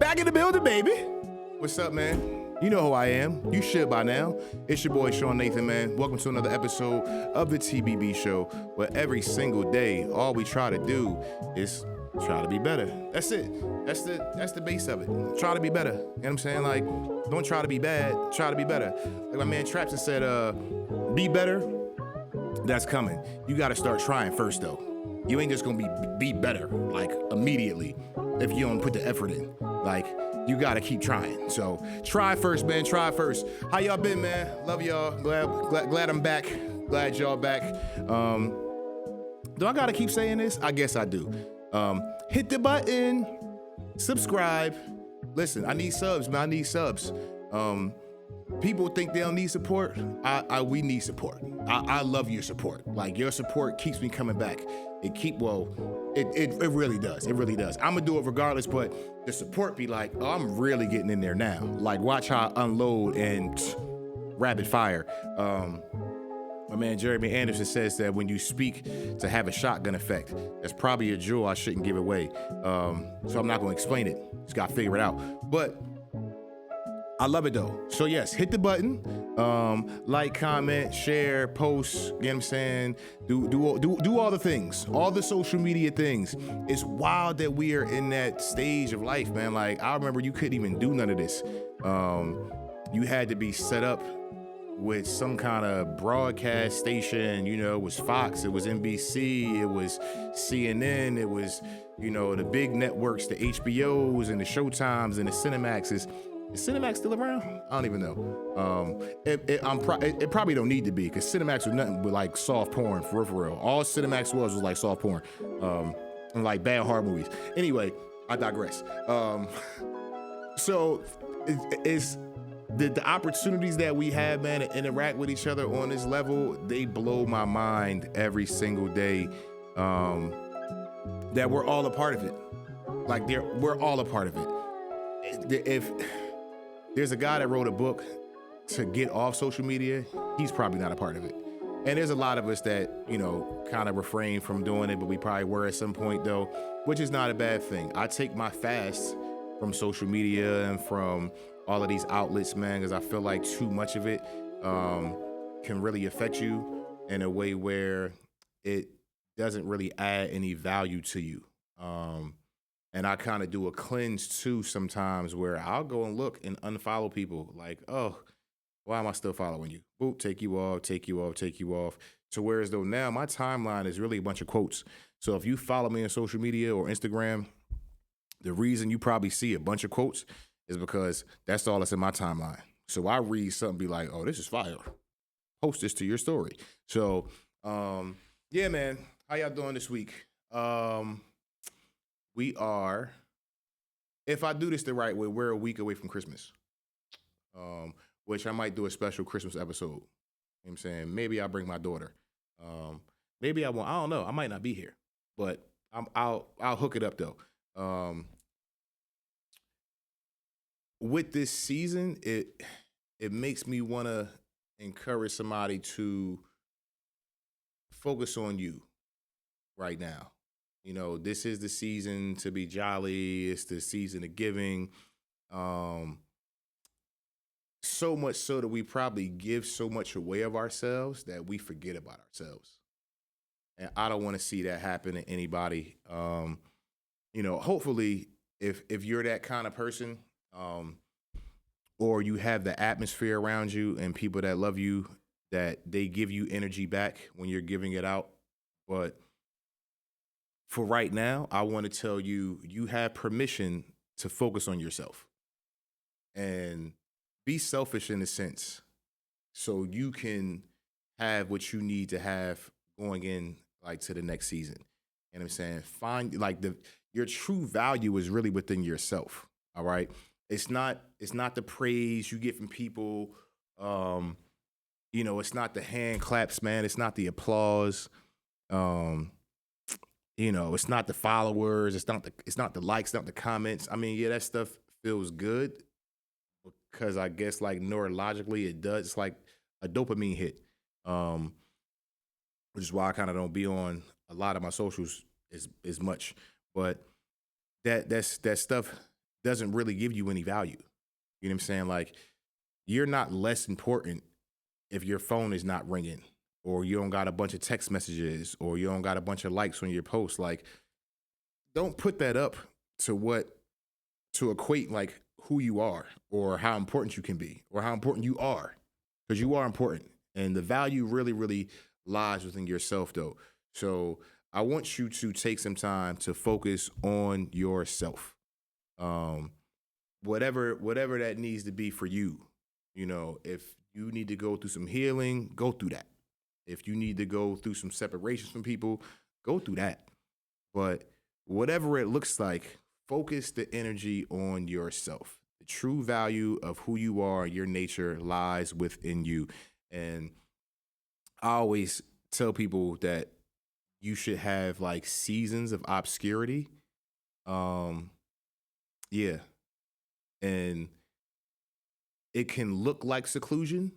Back in the building, baby. What's up, man? You know who I am. You should by now. It's your boy, Sean Nathan, man. Welcome to another episode of the TBB show, where every single day, all we try to do is try to be better. That's it. That's the base of it. Try to be better. You know what I'm saying? Like, don't try to be bad. Try to be better. Like my man Trapson said, be better. That's coming. You got to start trying first, though. You ain't just gonna be better like immediately if you don't put the effort in. Like, you gotta keep trying. So try first, man. Try first. How y'all been, man? Love y'all. Glad I'm back. Glad y'all back. Do I gotta keep saying this? I guess I do. Hit the button. Subscribe. Listen, I need subs, man. I need subs. People think they don't need support. We need support. I love your support. Like, your support keeps me coming back. It really does. It really does. I'm gonna do it regardless, but the support be like, oh, I'm really getting in there now. Like, watch how I unload and rapid fire. My man Jeremy Anderson says that when you speak to have a shotgun effect, that's probably a jewel I shouldn't give away. So I'm not gonna explain it. Just gotta figure it out. But I love it though. So yes, hit the button, like, comment, share, post, you know what I'm saying? Do all the things, all the social media things. It's wild that we are in that stage of life, man. Like, I remember you couldn't even do none of this. You had to be set up with some kind of broadcast station, you know. It was Fox, it was NBC, it was CNN, it was, you know, the big networks, the HBOs and the Showtimes and the Cinemaxes. Is Cinemax still around? I don't even know. It probably don't need to be, because Cinemax was nothing but like soft porn, for real. All Cinemax was like soft porn, and like bad horror movies. Anyway, I digress. So it's the opportunities that we have, man, to interact with each other on this level, they blow my mind every single day. That we're all a part of it. Like, we're all a part of it. If there's a guy that wrote a book to get off social media, he's probably not a part of it. And there's a lot of us that, you know, kind of refrain from doing it, but we probably were at some point though, which is not a bad thing. I take my fast from social media and from all of these outlets, man, because I feel like too much of it can really affect you in a way where it doesn't really add any value to you. And I kind of do a cleanse too sometimes, where I'll go and look and unfollow people. Like, oh, why am I still following you? Boop, take you off. So whereas though now my timeline is really a bunch of quotes. So if you follow me on social media or Instagram, the reason you probably see a bunch of quotes is because that's all that's in my timeline. So I read something, be like, oh, this is fire. Post this to your story. So yeah, man, how y'all doing this week? We are, if I do this the right way, we're a week away from Christmas, which I might do a special Christmas episode. You know what I'm saying? Maybe I'll bring my daughter. Maybe I won't. I don't know. I might not be here, but I'll hook it up though. With this season, it makes me want to encourage somebody to focus on you right now. You know, this is the season to be jolly. It's the season of giving. So much so that we probably give so much away of ourselves that we forget about ourselves. And I don't want to see that happen to anybody. You know, hopefully, if you're that kind of person, or you have the atmosphere around you and people that love you, that they give you energy back when you're giving it out. But for right now, I want to tell you, you have permission to focus on yourself and be selfish in a sense, so you can have what you need to have going in, like, to the next season. You know what I'm saying? Find, like, your true value is really within yourself. All right. It's not the praise you get from people. You know, it's not the hand claps, man. It's not the applause. You know, it's not the followers. It's not the likes, not the comments. I mean, yeah, that stuff feels good because I guess, like, neurologically it does. It's like a dopamine hit, which is why I kind of don't be on a lot of my socials as much. But that stuff doesn't really give you any value. You know what I'm saying? Like, you're not less important if your phone is not ringing, or you don't got a bunch of text messages, or you don't got a bunch of likes on your posts. Like, don't put that up to equate like who you are or how important you can be or how important you are, because you are important, and the value really, really lies within yourself, though. So I want you to take some time to focus on yourself. Um, whatever that needs to be for you. You know, if you need to go through some healing, go through that. If you need to go through some separations from people, go through that. But whatever it looks like, focus the energy on yourself. The true value of who you are, your nature lies within you. And I always tell people that you should have like seasons of obscurity. Um, yeah. And it can look like seclusion,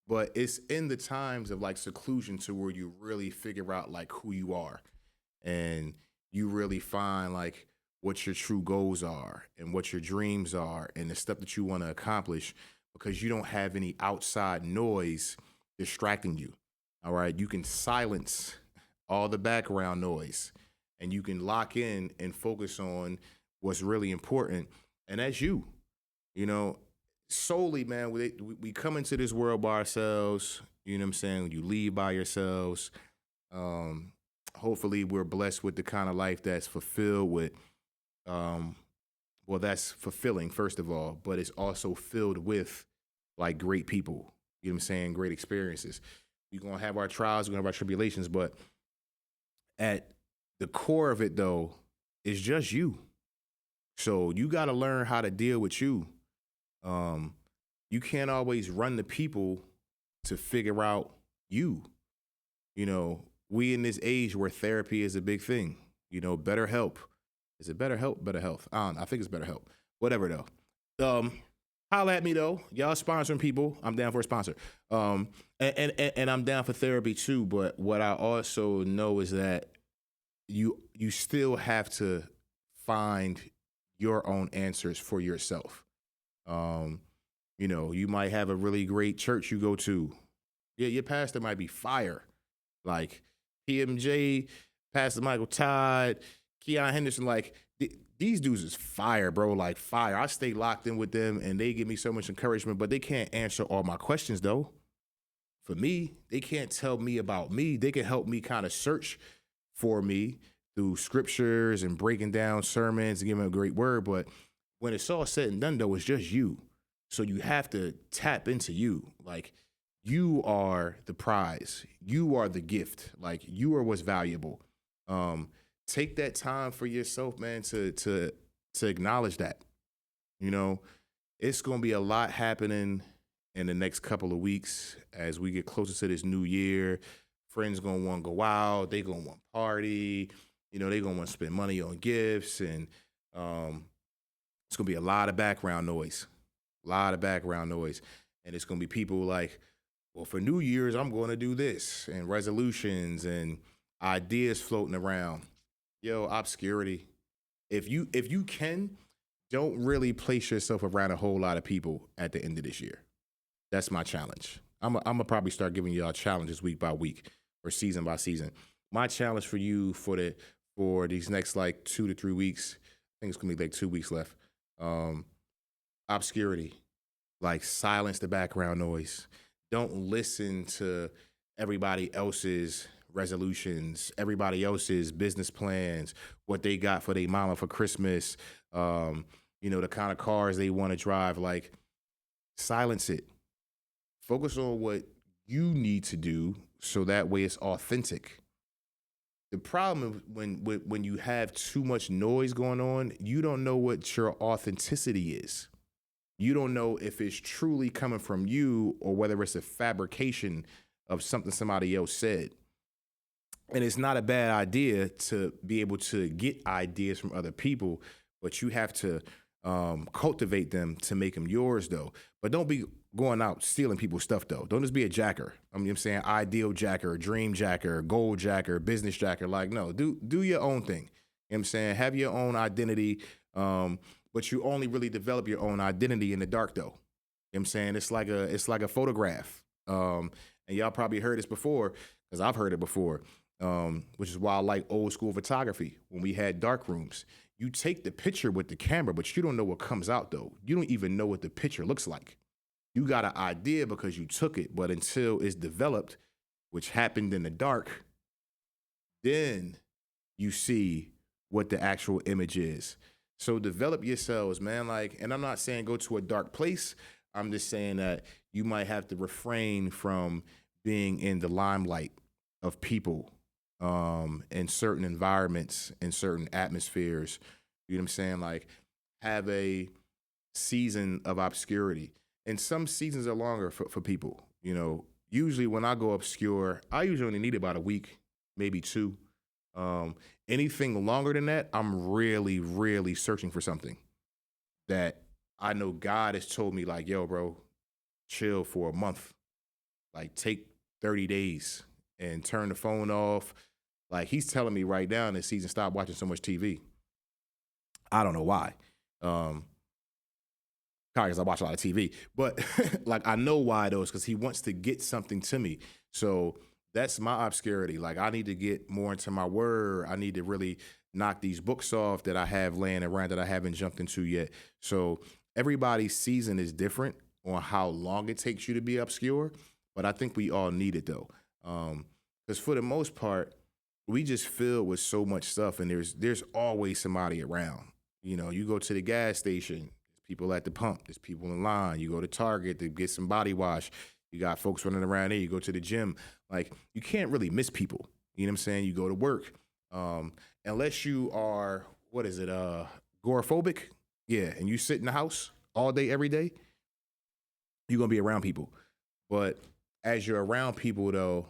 but it's in the times of like seclusion to where you really figure out like who you are, and you really find like what your true goals are and what your dreams are and the stuff that you want to accomplish, because you don't have any outside noise distracting you. All right. You can silence all the background noise, and you can lock in and focus on what's really important. And that's you, you know, solely, man. We come into this world by ourselves. You know what I'm saying? When you leave by yourselves, um, hopefully we're blessed with the kind of life that's fulfilled with, well, that's fulfilling, first of all, but it's also filled with like great people. You know what I'm saying? Great experiences. We're going to have our trials, we're going to have our tribulations, but at the core of it, though, is just you. So you got to learn how to deal with you. You can't always run to people to figure out you. You know, we in this age where therapy is a big thing. You know, better help. Is it better help? Better health? I don't know. I think it's better help. Whatever though. Holla at me though. Y'all sponsoring people. I'm down for a sponsor. And I'm down for therapy too. But what I also know is that you still have to find your own answers for yourself. You know, you might have a really great church you go to. Yeah, your pastor might be fire. Like PMJ, Pastor Michael Todd, Keon Henderson, like these dudes is fire, bro. Like fire. I stay locked in with them and they give me so much encouragement, but they can't answer all my questions though. For me, they can't tell me about me. They can help me kind of search for me through scriptures and breaking down sermons and giving a great word. But when it's all said and done, though, it's just you. So you have to tap into you. Like, you are the prize. You are the gift. Like, you are what's valuable. Take that time for yourself, man, to acknowledge that. You know, it's going to be a lot happening in the next couple of weeks as we get closer to this new year. Friends going to want to go out. They going to want to party. You know, they going to want to spend money on gifts. And it's going to be a lot of background noise. And it's going to be people like, well, for New Year's, I'm going to do this, and resolutions and ideas floating around. Yo, obscurity. If you can, don't really place yourself around a whole lot of people at the end of this year. That's my challenge. I'm gonna probably start giving y'all challenges week by week or season by season. My challenge for you for these next like 2 to 3 weeks, I think it's gonna be like 2 weeks left. Obscurity, like silence the background noise. Don't listen to everybody else's resolutions, everybody else's business plans, what they got for their mama for Christmas, you know, the kind of cars they want to drive. Like, silence it. Focus on what you need to do so that way it's authentic. The problem when you have too much noise going on, you don't know what your authenticity is. You don't know if it's truly coming from you or whether it's a fabrication of something somebody else said. And it's not a bad idea to be able to get ideas from other people, but you have to cultivate them to make them yours, though. But don't be going out stealing people's stuff, though. Don't just be a jacker. I mean, I'm saying ideal jacker, dream jacker, goal jacker, business jacker. Like, no, do your own thing. You know what I'm saying? Have your own identity. but you only really develop your own identity in the dark though. You know what I'm saying? It's like a photograph. And y'all probably heard this before, because I've heard it before. Which is why I like old school photography. When we had dark rooms, you take the picture with the camera, but you don't know what comes out though. You don't even know what the picture looks like. You got an idea because you took it, but until it's developed, which happened in the dark, then you see what the actual image is. So develop yourselves, man. Like, and I'm not saying go to a dark place. I'm just saying that you might have to refrain from being in the limelight of people, in certain environments, in certain atmospheres. You know what I'm saying? Like, have a season of obscurity. And some seasons are longer for people. You know, usually when I go obscure, I usually only need about a week, maybe two. Anything longer than that, I'm really, really searching for something that I know God has told me, like, yo, bro, chill for a month. Like, take 30 days and turn the phone off. Like, he's telling me right now in this season, stop watching so much TV. I don't know why. Because I watch a lot of TV, but like, I know why though, is because he wants to get something to me. So that's my obscurity. Like, I need to get more into my word. I need to really knock these books off that I have laying around that I haven't jumped into yet. So everybody's season is different on how long it takes you to be obscure, but I think we all need it though. Because for the most part, we just filled with so much stuff, and there's always somebody around. You know, you go to the gas station, people at the pump, there's people in line. You go to Target to get some body wash. You got folks running around there. You go to the gym. Like, you can't really miss people. You know what I'm saying? You go to work. Unless you are, what is it, agoraphobic? Yeah, and you sit in the house all day, every day, you're going to be around people. But as you're around people, though,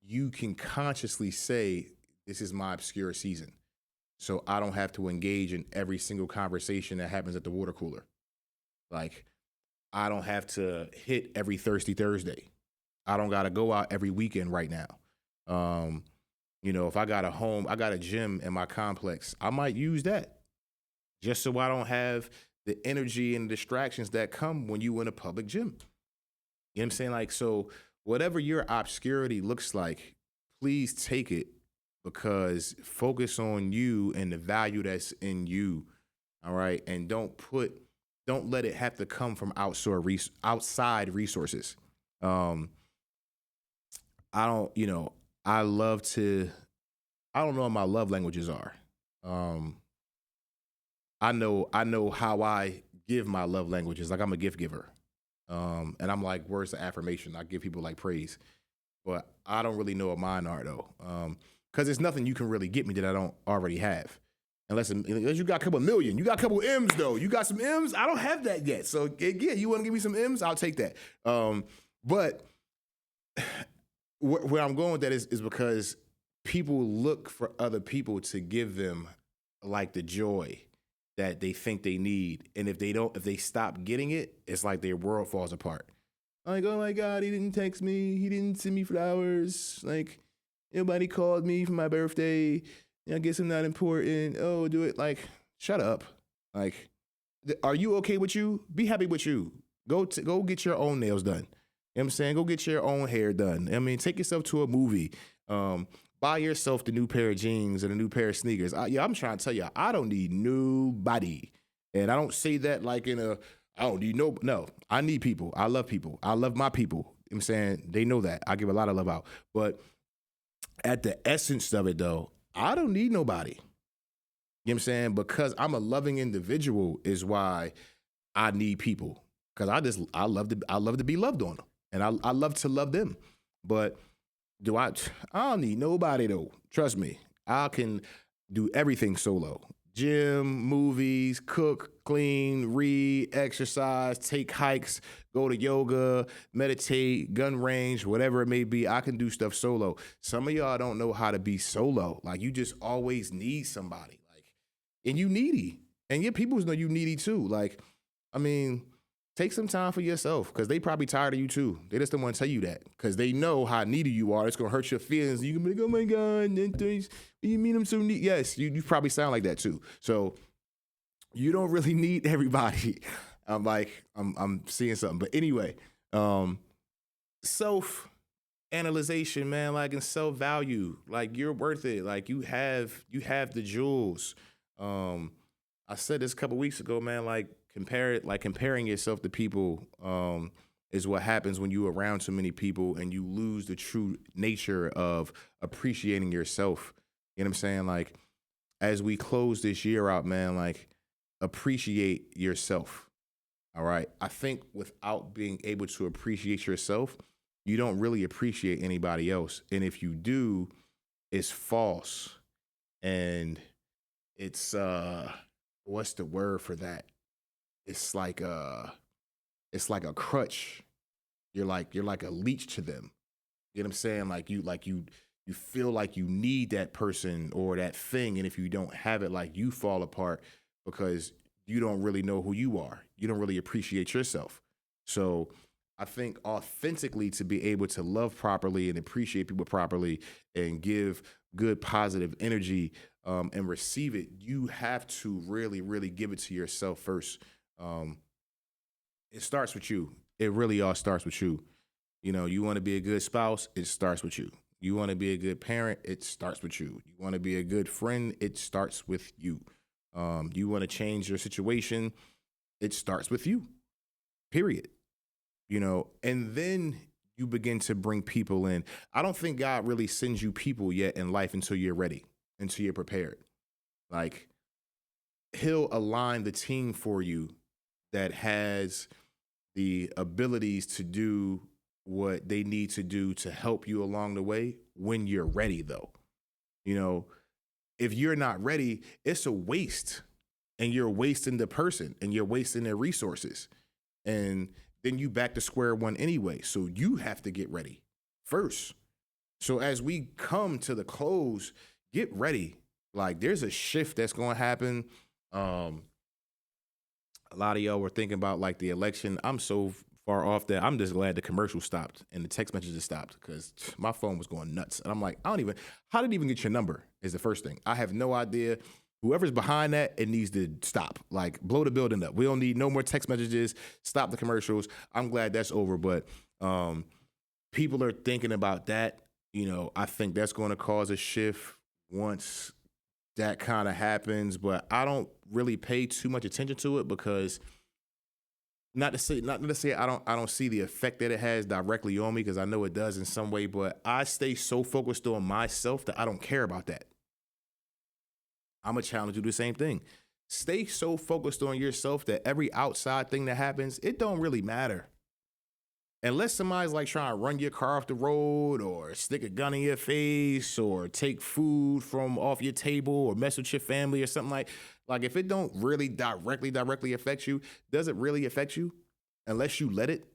you can consciously say, this is my obscure season. So I don't have to engage in every single conversation that happens at the water cooler. Like, I don't have to hit every Thirsty Thursday. I don't got to go out every weekend right now. You know, if I got a gym in my complex, I might use that just so I don't have the energy and distractions that come when you in a public gym. You know what I'm saying? Like, so whatever your obscurity looks like, please take it, because focus on you and the value that's in you. All right. And don't let it have to come from outside resources. I don't know what my love languages are. I know how I give my love languages. Like, I'm a gift giver. And I'm like, words of affirmation. I give people like praise, but I don't really know what mine are though. Because there's nothing you can really get me that I don't already have. Unless you got a couple million. You got a couple M's, though. You got some M's? I don't have that yet. So, yeah, you want to give me some M's? I'll take that. But where I'm going with that is because people look for other people to give them, like, the joy that they think they need. And if they stop getting it, it's like their world falls apart. Like, oh, my God, he didn't text me. He didn't send me flowers. Like, nobody called me for my birthday. I guess I'm not important. Oh, do it. Like, shut up. Like, are you okay with you? Be happy with you. Go get your own nails done. You know what I'm saying? Go get your own hair done. I mean, take yourself to a movie. Buy yourself the new pair of jeans and a new pair of sneakers. I'm trying to tell you, I don't need nobody. And I don't say that like I don't need no. I need people. I love people. I love my people. You know what I'm saying? They know that. I give a lot of love out. But at the essence of it, though, I don't need nobody. You know what I'm saying? Because I'm a loving individual is why I need people. Because I love to be loved on them. And I love to love them. But I don't need nobody, though. Trust me. I can do everything solo. Gym, movies, cook, clean, read, exercise, take hikes, go to yoga, meditate, gun range, whatever it may be. I can do stuff solo. Some of y'all don't know how to be solo. Like, you just always need somebody. Like, and you needy. And your people know you needy too. Like, I mean, take some time for yourself, because they probably tired of you too. They just don't want to tell you that, because they know how needy you are. It's going to hurt your feelings. You can be like, oh my God, you mean I'm so needy? Yes, you probably sound like that too. So You don't really need everybody. I'm seeing something. But anyway, um, self analyzation, man, like and self value, like you're worth it. Like you have the jewels. Um, I said this a couple weeks ago, man. Like comparing yourself to people is what happens when you around too many people and you lose the true nature of appreciating yourself. You know what I'm saying? Like as we close this year out, man, like appreciate yourself. All right. I think without being able to appreciate yourself, you don't really appreciate anybody else. And if you do, it's false. And it's what's the word for that? It's like it's like a crutch. You're like a leech to them. You know what I'm saying? You feel like you need that person or that thing, and if you don't have it, like you fall apart because you don't really know who you are. You don't really appreciate yourself. So I think authentically to be able to love properly and appreciate people properly and give good positive energy and receive it, you have to really, really give it to yourself first. Um, it starts with you. It really all starts with you. You know, you want to be a good spouse, it starts with you. You want to be a good parent, it starts with you. You want to be a good friend, it starts with you. You want to change your situation, it starts with you, period. You know, and then you begin to bring people in. I don't think God really sends you people yet in life until you're ready, until you're prepared. Like, He'll align the team for you that has the abilities to do what they need to do to help you along the way when you're ready, though. You know, if you're not ready, it's a waste and you're wasting the person and you're wasting their resources. And then you back to square one anyway. So you have to get ready first. So as we come to the close, get ready. Like there's a shift that's going to happen. Um, a lot of y'all were thinking about like the election. I'm so far off that I'm just glad the commercial stopped and the text messages stopped because my phone was going nuts. And I'm like, how did it even get your number? Is the first thing. I have no idea. Whoever's behind that, it needs to stop. Like, blow the building up. We don't need no more text messages. Stop the commercials. I'm glad that's over. But people are thinking about that. You know, I think that's going to cause a shift once that kind of happens. But I don't really pay too much attention to it because not to say I don't see the effect that it has directly on me because I know it does in some way. But I stay so focused on myself that I don't care about that. I'm gonna challenge you to do the same thing. Stay so focused on yourself that every outside thing that happens, it don't really matter. Unless somebody's like trying to run your car off the road or stick a gun in your face or take food from off your table or mess with your family or something like if it don't really directly affect you, does it really affect you? Unless you let it,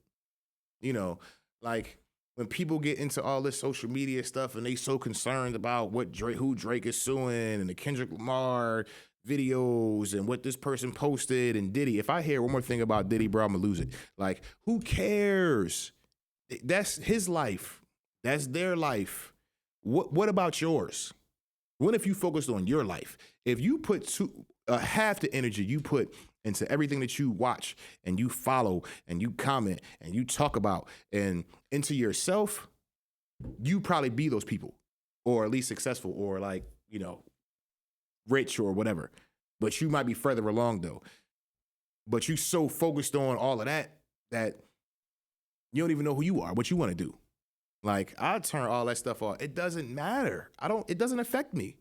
you know, like when people get into all this social media stuff and they so concerned about who Drake is suing and the Kendrick Lamar videos and what this person posted and Diddy. If I hear one more thing about Diddy, bro, I'm gonna lose it. Like, who cares? That's his life. That's their life. What about yours? What if you focused on your life? If you put half the energy you put into everything that you watch and you follow and you comment and you talk about and into yourself, you probably be those people or at least successful or like, you know, rich or whatever. But you might be further along though. But you so focused on all of that you don't even know who you are, what you want to do. Like I turn all that stuff off. It doesn't matter. It doesn't affect me.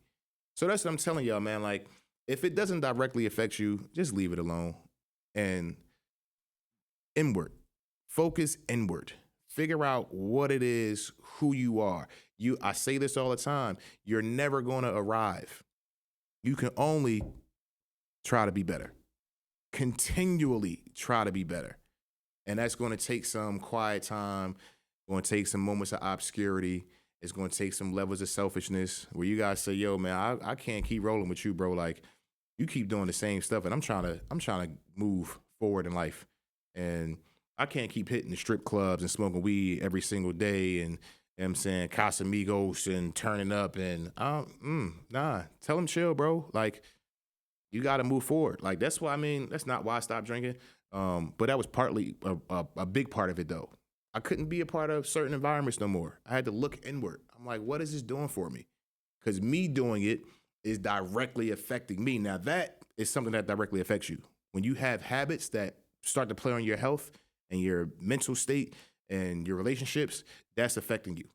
So that's what I'm telling y'all, man. Like, if it doesn't directly affect you, just leave it alone. And inward. Focus inward. Figure out what it is, who you are. I say this all the time. You're never going to arrive. You can only try to be better. Continually try to be better. And that's going to take some quiet time, going to take some moments of obscurity. It's going to take some levels of selfishness where you guys say, yo, man, I can't keep rolling with you, bro. Like, you keep doing the same stuff and I'm trying to move forward in life. And I can't keep hitting the strip clubs and smoking weed every single day and, you know what I'm saying, Casamigos and turning up and nah, tell them chill, bro. Like, You got to move forward. Like that's why, I mean, that's not why I stopped drinking. But that was partly a big part of it though. I couldn't be a part of certain environments no more. I had to look inward. I'm like, what is this doing for me? Because me doing it is directly affecting me. Now that is something that directly affects you. When you have habits that start to play on your health and your mental state and your relationships, that's affecting you.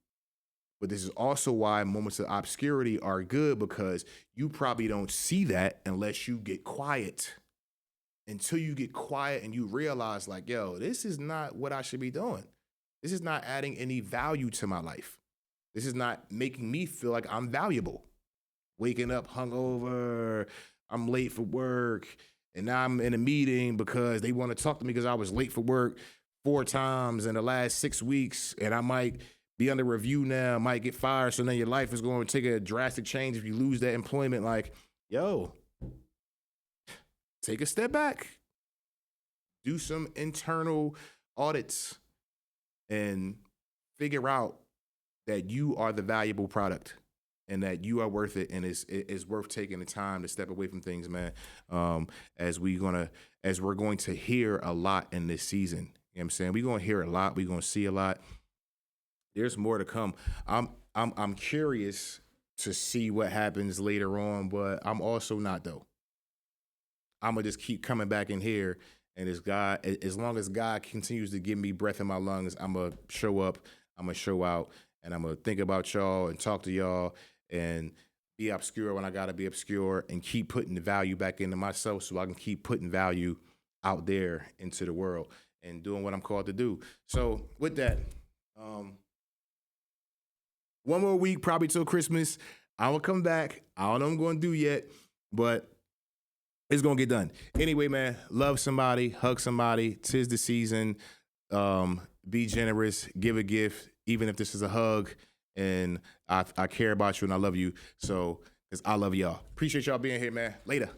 But this is also why moments of obscurity are good, because you probably don't see that unless you get quiet. Until you get quiet and you realize, like, yo, this is not what I should be doing. This is not adding any value to my life. This is not making me feel like I'm valuable. Waking up hungover, I'm late for work, and now I'm in a meeting because they want to talk to me because I was late for work 4 times in the last 6 weeks, and I might be under review now, might get fired. So then your life is going to take a drastic change if you lose that employment. Like, yo, take a step back, do some internal audits, and figure out that you are the valuable product and that you are worth it, and it's worth taking the time to step away from things, man. As we're going to hear a lot in this season. You know what I'm saying? We're going to hear a lot. We're going to see a lot. There's more to come. I'm curious to see what happens later on, but I'm also not though. I'm gonna just keep coming back in here, and as long as God continues to give me breath in my lungs, I'm gonna show up, I'm gonna show out, and I'm gonna think about y'all and talk to y'all and be obscure when I gotta be obscure, and keep putting the value back into myself so I can keep putting value out there into the world and doing what I'm called to do. So with that, one more week, probably till Christmas. I'm gonna come back. I don't know what I'm gonna do yet, but it's gonna get done. Anyway, man, love somebody, hug somebody. 'Tis the season. Be generous, give a gift, even if this is a hug. And I care about you and I love you. So, because I love y'all. Appreciate y'all being here, man. Later.